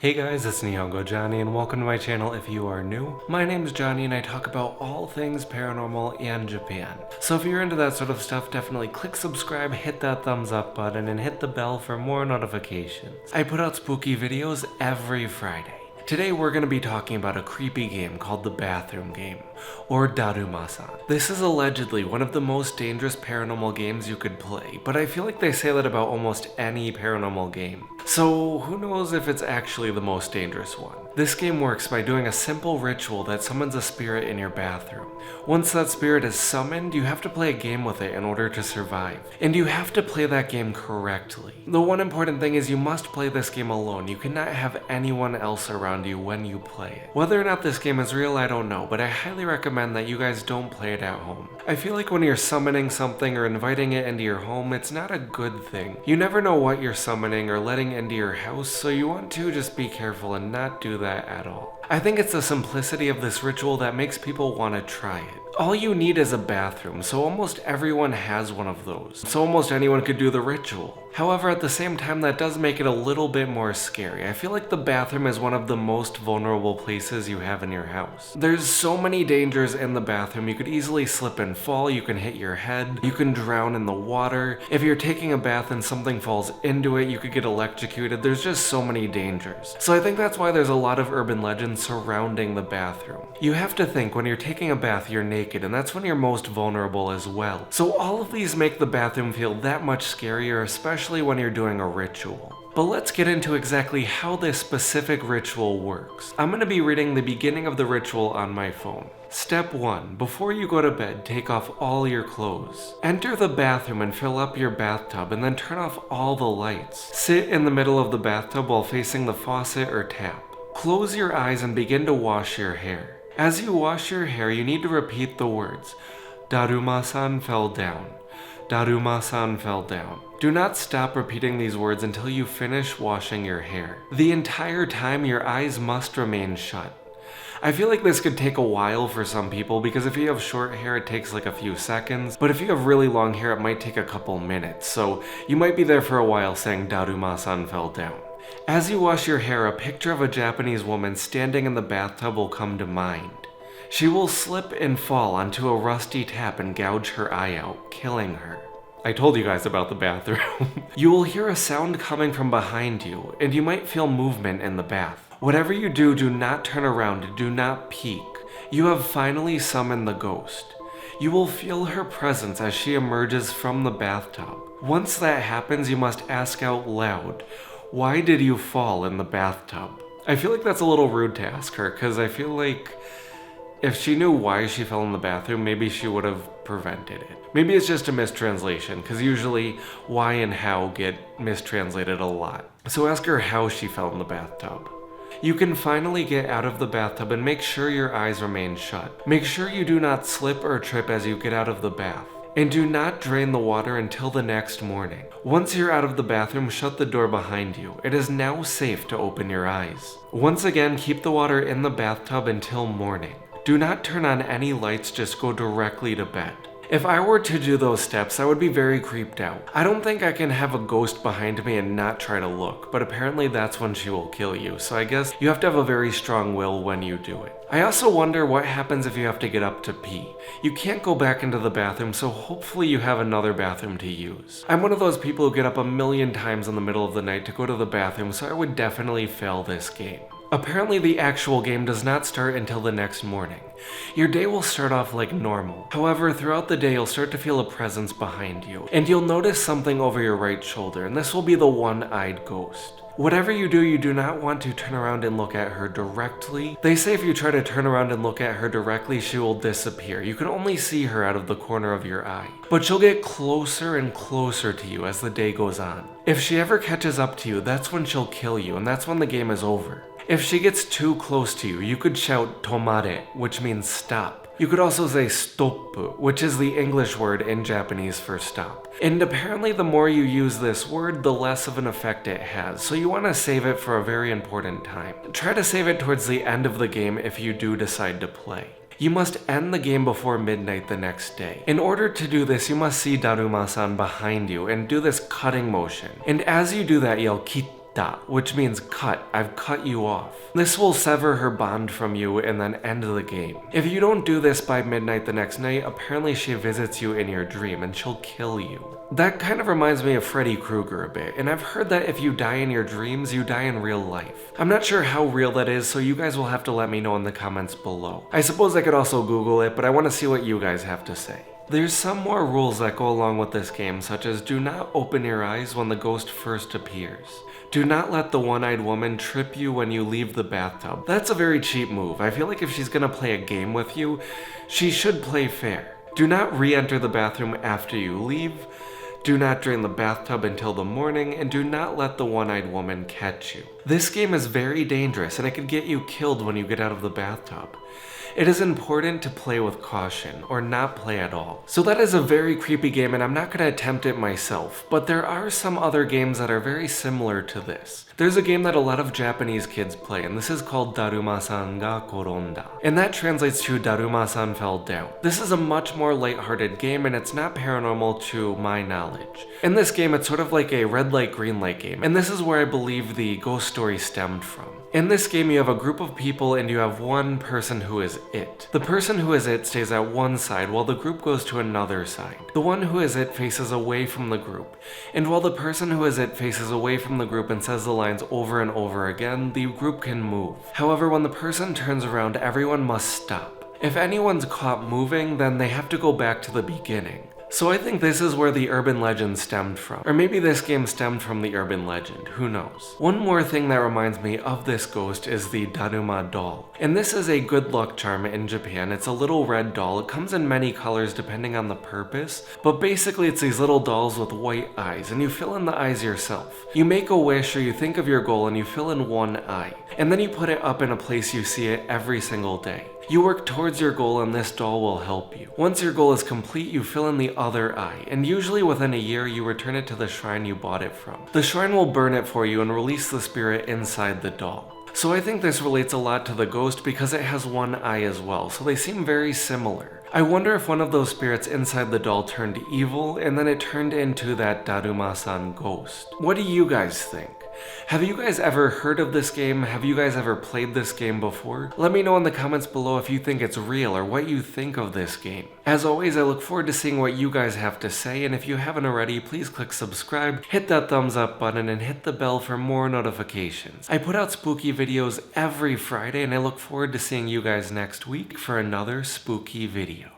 Hey guys, it's Nihongo Johnny and welcome to my channel if you are new. My name's Johnny and I talk about all things paranormal and Japan. So if you're into that sort of stuff, definitely click subscribe, hit that thumbs up button, and hit the bell for more notifications. I put out spooky videos every Friday. Today we're going to be talking about a creepy game called the Bathroom Game, or Daruma San. This is allegedly one of the most dangerous paranormal games you could play, but I feel like they say that about almost any paranormal game. So who knows if it's actually the most dangerous one. This game works by doing a simple ritual that summons a spirit in your bathroom. Once that spirit is summoned, you have to play a game with it in order to survive. And you have to play that game correctly. The one important thing is you must play this game alone. You cannot have anyone else around you when you play it. Whether or not this game is real, I don't know, but I highly recommend that you guys don't play it at home. I feel like when you're summoning something or inviting it into your home, it's not a good thing. You never know what you're summoning or letting into your house, so you want to just be careful and not do that at all. I think it's the simplicity of this ritual that makes people want to try it. All you need is a bathroom, so almost everyone has one of those. So almost anyone could do the ritual. However, at the same time, that does make it a little bit more scary. I feel like the bathroom is one of the most vulnerable places you have in your house. There's so many dangers in the bathroom. You could easily slip and fall, you can hit your head, you can drown in the water. If you're taking a bath and something falls into it, you could get electrocuted. There's just so many dangers. So I think that's why there's a lot of urban legends surrounding the bathroom. You have to think when you're taking a bath, you're naked, and that's when you're most vulnerable as well. So all of these make the bathroom feel that much scarier, especially when you're doing a ritual. But let's get into exactly how this specific ritual works. I'm going to be reading the beginning of the ritual on my phone. Step 1. Before you go to bed, take off all your clothes. Enter the bathroom and fill up your bathtub and then turn off all the lights. Sit in the middle of the bathtub while facing the faucet or tap. Close your eyes and begin to wash your hair. As you wash your hair, you need to repeat the words, Daruma San fell down. Daruma San fell down. Do not stop repeating these words until you finish washing your hair. The entire time, your eyes must remain shut. I feel like this could take a while for some people because if you have short hair, it takes like a few seconds, but if you have really long hair, it might take a couple minutes, so you might be there for a while saying Daruma San fell down. As you wash your hair, a picture of a Japanese woman standing in the bathtub will come to mind. She will slip and fall onto a rusty tap and gouge her eye out, killing her. I told you guys about the bathroom. You will hear a sound coming from behind you, and you might feel movement in the bath. Whatever you do, do not turn around, do not peek. You have finally summoned the ghost. You will feel her presence as she emerges from the bathtub. Once that happens, you must ask out loud, why did you fall in the bathtub? I feel like that's a little rude to ask her, because I feel like if she knew why she fell in the bathroom, maybe she would have prevented it. Maybe it's just a mistranslation, because usually why and how get mistranslated a lot. So ask her how she fell in the bathtub. You can finally get out of the bathtub and make sure your eyes remain shut. Make sure you do not slip or trip as you get out of the bath. And do not drain the water until the next morning. Once you're out of the bathroom, shut the door behind you. It is now safe to open your eyes. Once again, keep the water in the bathtub until morning. Do not turn on any lights, just go directly to bed. If I were to do those steps, I would be very creeped out. I don't think I can have a ghost behind me and not try to look, but apparently that's when she will kill you, so I guess you have to have a very strong will when you do it. I also wonder what happens if you have to get up to pee. You can't go back into the bathroom, so hopefully you have another bathroom to use. I'm one of those people who get up a million times in the middle of the night to go to the bathroom, so I would definitely fail this game. Apparently the actual game does not start until the next morning. Your day will start off like normal. However, throughout the day you'll start to feel a presence behind you, and you'll notice something over your right shoulder, and this will be the one-eyed ghost. Whatever you do not want to turn around and look at her directly. They say if you try to turn around and look at her directly, she will disappear. You can only see her out of the corner of your eye. But she'll get closer and closer to you as the day goes on. If she ever catches up to you, that's when she'll kill you, and that's when the game is over. If she gets too close to you, you could shout tomare, which means stop. You could also say stop, which is the English word in Japanese for stop. And apparently the more you use this word, the less of an effect it has, so you want to save it for a very important time. Try to save it towards the end of the game if you do decide to play. You must end the game before midnight the next day. In order to do this, you must see Daruma San behind you and do this cutting motion. And as you do that, yell "Kite," Katta, which means cut. I've cut you off. This will sever her bond from you and then end the game. If you don't do this by midnight the next night, apparently she visits you in your dream and she'll kill you. That kind of reminds me of Freddy Krueger a bit, and I've heard that if you die in your dreams, you die in real life. I'm not sure how real that is, so you guys will have to let me know in the comments below. I suppose I could also Google it, but I want to see what you guys have to say. There's some more rules that go along with this game, such as do not open your eyes when the ghost first appears. Do not let the one-eyed woman trip you when you leave the bathtub. That's a very cheap move. I feel like if she's gonna play a game with you, she should play fair. Do not re-enter the bathroom after you leave. Do not drain the bathtub until the morning, and do not let the one-eyed woman catch you. This game is very dangerous and it could get you killed when you get out of the bathtub. It is important to play with caution, or not play at all. So that is a very creepy game and I'm not going to attempt it myself, but there are some other games that are very similar to this. There's a game that a lot of Japanese kids play, and this is called Daruma San ga koronda. And that translates to Daruma San fell down. This is a much more lighthearted game and it's not paranormal to my knowledge. In this game, it's sort of like a red light, green light game, and this is where I believe the ghost story stemmed from. In this game, you have a group of people and you have one person who is it. The person who is it stays at one side while the group goes to another side. The one who is it faces away from the group, and while the person who is it faces away from the group and says the lines over and over again, the group can move. However, when the person turns around, everyone must stop. If anyone's caught moving, then they have to go back to the beginning. So I think this is where the urban legend stemmed from. Or maybe this game stemmed from the urban legend, who knows. One more thing that reminds me of this ghost is the Daruma doll. And this is a good luck charm in Japan. It's a little red doll. It comes in many colors depending on the purpose, but basically it's these little dolls with white eyes, and you fill in the eyes yourself. You make a wish or you think of your goal and you fill in one eye, and then you put it up in a place you see it every single day. You work towards your goal and this doll will help you. Once your goal is complete, you fill in the other eye, and usually within a year you return it to the shrine you bought it from. The shrine will burn it for you and release the spirit inside the doll. So I think this relates a lot to the ghost because it has one eye as well, so they seem very similar. I wonder if one of those spirits inside the doll turned evil and then it turned into that Daruma San ghost. What do you guys think? Have you guys ever heard of this game? Have you guys ever played this game before? Let me know in the comments below if you think it's real or what you think of this game. As always, I look forward to seeing what you guys have to say, and if you haven't already, please click subscribe, hit that thumbs up button, and hit the bell for more notifications. I put out spooky videos every Friday, and I look forward to seeing you guys next week for another spooky video.